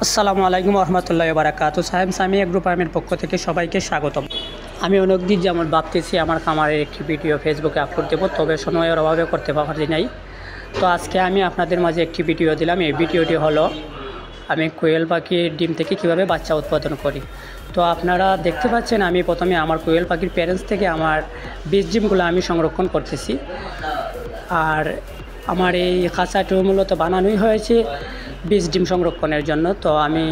আসসালামু আলাইকুম রহমতুল্লাহি বারাকাতুহু। সাহেব সামিয়া গ্রুপ ফার্মের পক্ষ থেকে সবাইকে স্বাগতম। আমি অনেকদিন যেমন ভাবতেছি আমার খামারের একটি ভিডিও ফেসবুকে আপলোড দেবো, তবে সময়ের অভাবে করতে পারি নাই। তো আজকে আমি আপনাদের মাঝে একটি ভিডিও দিলাম। এই ভিডিওটি হলো আমি কোয়েল পাখির ডিম থেকে কিভাবে বাচ্চা উৎপাদন করি। তো আপনারা দেখতে পাচ্ছেন আমি প্রথমে আমার কোয়েল পাখির প্যারেন্টস থেকে আমার বীজ ডিমগুলো আমি সংরক্ষণ করতেছি। আর আমার এই খাঁচাটি মূলত বানানোই হয়েছে বীজ ডিম সংরক্ষণের জন্য। তো আমি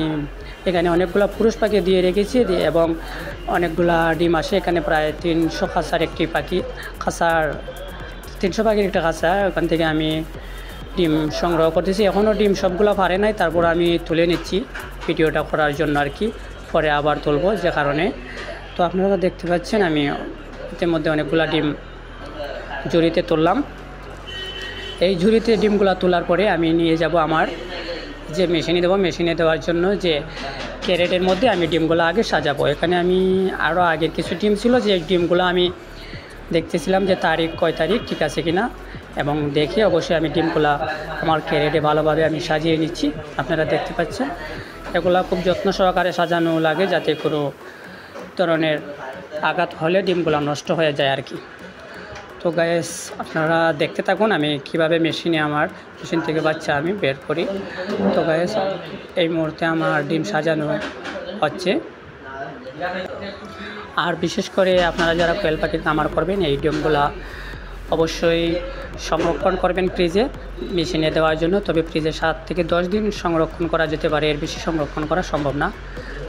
এখানে অনেকগুলো পুরুষ পাখি দিয়ে রেখেছি এবং অনেকগুলা ডিম আসে। এখানে প্রায় 300 খাঁচার একটি পাখি, খাঁচার 300 পাখির একটা খাঁচা, ওখান থেকে আমি ডিম সংগ্রহ করতেছি। এখনও ডিম সবগুলো পারে নাই, তারপর আমি তুলে নিচ্ছি ভিডিওটা করার জন্য আর কি, পরে আবার তুলবো যে কারণে। তো আপনারা দেখতে পাচ্ছেন আমি ইতিমধ্যে অনেকগুলো ডিম ঝুড়িতে তুললাম। এই ঝুড়িতে ডিমগুলো তোলার পরে আমি নিয়ে যাব আমার যে মেশিনে দেবো। মেশিনে দেওয়ার জন্য যে ক্যারেটের মধ্যে আমি ডিমগুলো আগে সাজাবো। এখানে আমি আরও আগের কিছু ডিম ছিল, যে ডিমগুলো আমি দেখতেছিলাম যে তারিখ কয় তারিখ ঠিক আছে কিনা, এবং দেখে অবশ্যই আমি ডিমগুলো আমার ক্যারেটে ভালোভাবে আমি সাজিয়ে নিচ্ছি। আপনারা দেখতে পাচ্ছেন এগুলো খুব যত্ন সহকারে সাজানো লাগে, যাতে কোনো ধরনের আঘাত হলে ডিমগুলো নষ্ট হয়ে যায় আর কি। তো গাইস আপনারা দেখতে থাকুন আমি কিভাবে আমার মেশিন থেকে বাচ্চা আমি বের করি। তো গাইস এই মুহূর্তে আমার ডিম সাজানো হচ্ছে। আর বিশেষ করে আপনারা যারা কোয়েল পাখির খামার করবেন, এই ডিমগুলা অবশ্যই সংরক্ষণ করবেন ফ্রিজে মেশিনে দেওয়ার জন্য। তবে ফ্রিজে 7 থেকে 10 দিন সংরক্ষণ করা যেতে পারে, এর বেশি সংরক্ষণ করা সম্ভব না।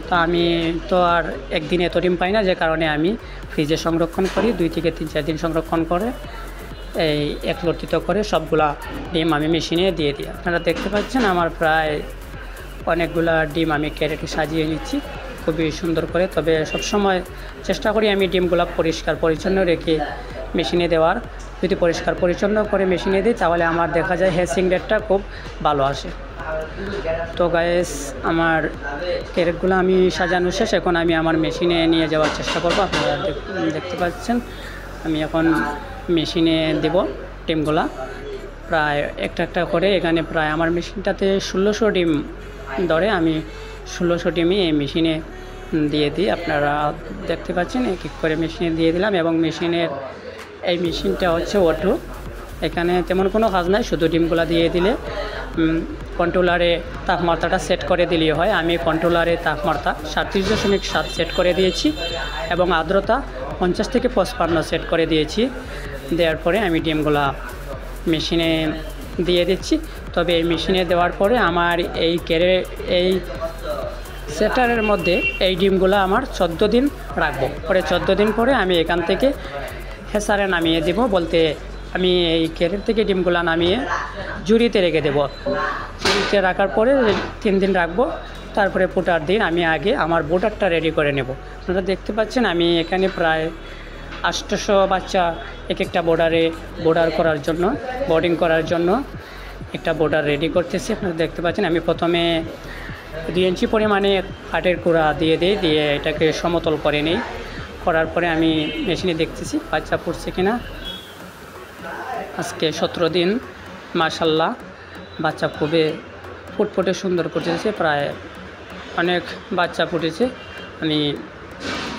তো আমি তো আর একদিন এত ডিম পাই না, যে কারণে আমি ফ্রিজে সংরক্ষণ করি। 2 থেকে 3-4 দিন সংরক্ষণ করে এই একত্রিত করে সবগুলা ডিম আমি মেশিনে দিয়ে দিই। আপনারা দেখতে পাচ্ছেন আমার প্রায় অনেকগুলা ডিম আমি ক্যারেটে সাজিয়ে নিচ্ছি খুবই সুন্দর করে। তবে সবসময় চেষ্টা করি আমি ডিমগুলা পরিষ্কার পরিচ্ছন্ন রেখে মেশিনে দেওয়ার। যদি পরিষ্কার পরিচ্ছন্ন করে মেশিনে দিই তাহলে আমার দেখা যায় হ্যাচিং রেটটা খুব ভালো আসে। তো গাইস আমার ক্যারেটগুলো আমি সাজানো শেষ, এখন আমি আমার মেশিনে নিয়ে যাওয়ার চেষ্টা করব। আপনারা দেখতে পাচ্ছেন আমি এখন মেশিনে দেব ডিমগুলা প্রায় একটা একটা করে। এখানে প্রায় আমার মেশিনটাতে 1600 ডিম ধরে, আমি 1600 ডিমই এই মেশিনে দিয়ে দিই। আপনারা দেখতে পাচ্ছেন এক এক করে মেশিনে দিয়ে দিলাম। এবং এই মেশিনটা হচ্ছে অটো, এখানে তেমন কোনো কাজ নাই, শুধু ডিমগুলা দিয়ে দিলে কন্ট্রোলারে তাপমাত্রাটা সেট করে দিলেই হয়। আমি কন্ট্রোলারে তাপমাত্রা 37.7 সেট করে দিয়েছি এবং আর্দ্রতা 50 থেকে 55 সেট করে দিয়েছি। দেওয়ার পরে আমি ডিমগুলা মেশিনে দিয়ে দিচ্ছি। তবে এই মেশিনে দেওয়ার পরে আমার এই সেটারের মধ্যে এই ডিমগুলো আমার 14 দিন রাখবো। পরে 14 দিন পরে আমি এখান থেকে হেসারে নামিয়ে দেব। বলতে আমি এই ক্যারেট থেকে ডিমগুলো নামিয়ে ঝুড়িতে রেখে দেব। ঝুড়িতে রাখার পরে 3 দিন রাখবো। তারপরে ফুটার দিন আমি আগে আমার বোর্ডারটা রেডি করে নেব। আপনারা দেখতে পাচ্ছেন আমি এখানে প্রায় 800 বাচ্চা এক একটা বোর্ডার করার জন্য, বোর্ডিং করার জন্য একটা বোর্ডার রেডি করতেছি। আপনারা দেখতে পাচ্ছেন আমি প্রথমে 2 ইঞ্চি পরিমাণে কাঠের কুড়া দিয়ে এটাকে সমতল করে নিই। করার পরে আমি মেশিনে দেখতেছি বাচ্চা ফুটছে কিনা। আজকে 17 দিন, মাশাআল্লাহ বাচ্চা খুবই ফুটফুটে সুন্দর ফুটেছে, প্রায় অনেক বাচ্চা ফুটেছে। আমি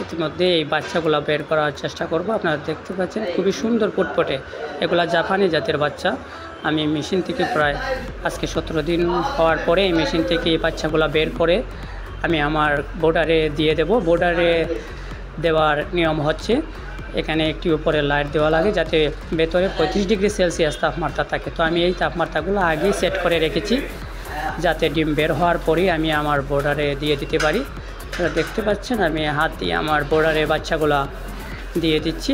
ইতিমধ্যে এই বাচ্চাগুলো বের করার চেষ্টা করব। আপনারা দেখতে পাচ্ছেন খুবই সুন্দর ফুটফুটে, এগুলা জাপানি জাতের বাচ্চা। আমি মেশিন থেকে প্রায় আজকে 17 দিন হওয়ার পরে এই মেশিন থেকে এই বাচ্চাগুলো বের করে আমি আমার বোর্ডারে দিয়ে দেব। বোর্ডারে দেওয়ার নিয়ম হচ্ছে এখানে একটি উপরে লাইট দেওয়া লাগে, যাতে ভেতরে 35 ডিগ্রি সেলসিয়াস তাপমাত্রা থাকে। তো আমি এই তাপমাত্রাগুলো আগেই সেট করে রেখেছি, যাতে ডিম বের হওয়ার পরেই আমি আমার বোর্ডারে দিয়ে দিতে পারি। আপনারা দেখতে পাচ্ছেন আমি হাত দিয়ে আমার বোর্ডারে বাচ্চাগুলো দিয়ে দিচ্ছি।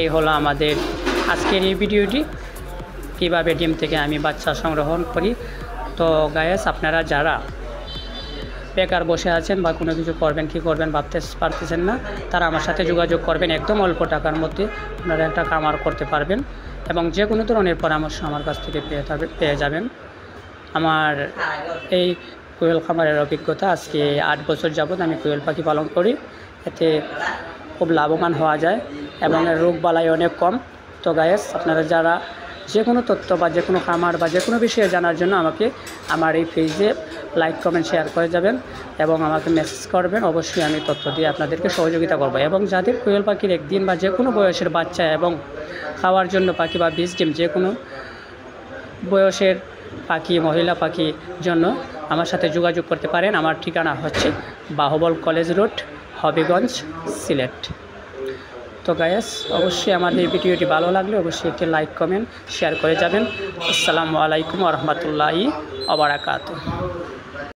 এই হলো আমাদের আজকের এই ভিডিওটি, কীভাবে ডিম থেকে আমি বাচ্চা সংগ্রহণ করি। তো গাইস আপনারা যারা বেকার বসে আছেন বা কোনো কিছু করবেন কি করবেন ভাবতে পারতেছেন না, তারা আমার সাথে যোগাযোগ করবেন। একদম অল্প টাকার মধ্যে আপনারা একটা খামার করতে পারবেন এবং যে কোনো ধরনের পরামর্শ আমার কাছ থেকে পেয়ে যাবেন। আমার এই কোয়েল খামারের অভিজ্ঞতা, আজকে 8 বছর যাবৎ আমি কোয়েল পাখি পালন করি। এতে খুব লাভবান হওয়া যায় এবং এর রোগ বালাই অনেক কম। তো গাইস আপনারা যারা যে কোনো তথ্য বা যে কোনো খামার বা যে কোনো বিষয়ে জানার জন্য আমাকে আমার এই পেজে লাইক কমেন্ট শেয়ার করে যাবেন এবং আমাকে মেসেজ করবেন। অবশ্যই আমি তথ্য দিয়ে আপনাদেরকে সহযোগিতা করব। এবং যাদের কোয়েল পাখির একদিন বা যে কোনো বয়সের বাচ্চা এবং খাওয়ার জন্য পাখি বা বীজ ডিম যে কোনো বয়সের পাখি, মহিলা পাখির জন্য আমার সাথে যোগাযোগ করতে পারেন। আমার ঠিকানা হচ্ছে বাহুবল কলেজ রোড, হবিগঞ্জ, সিলেট। তো গাইস, অবশ্যই আমাদের ভিডিওটি ভালো লাগলে অবশ্যই একটি লাইক কমেন্ট শেয়ার করে যাবেন। আসসালামু আলাইকুম ওয়া রাহমাতুল্লাহি ওয়া বারাকাতুহু।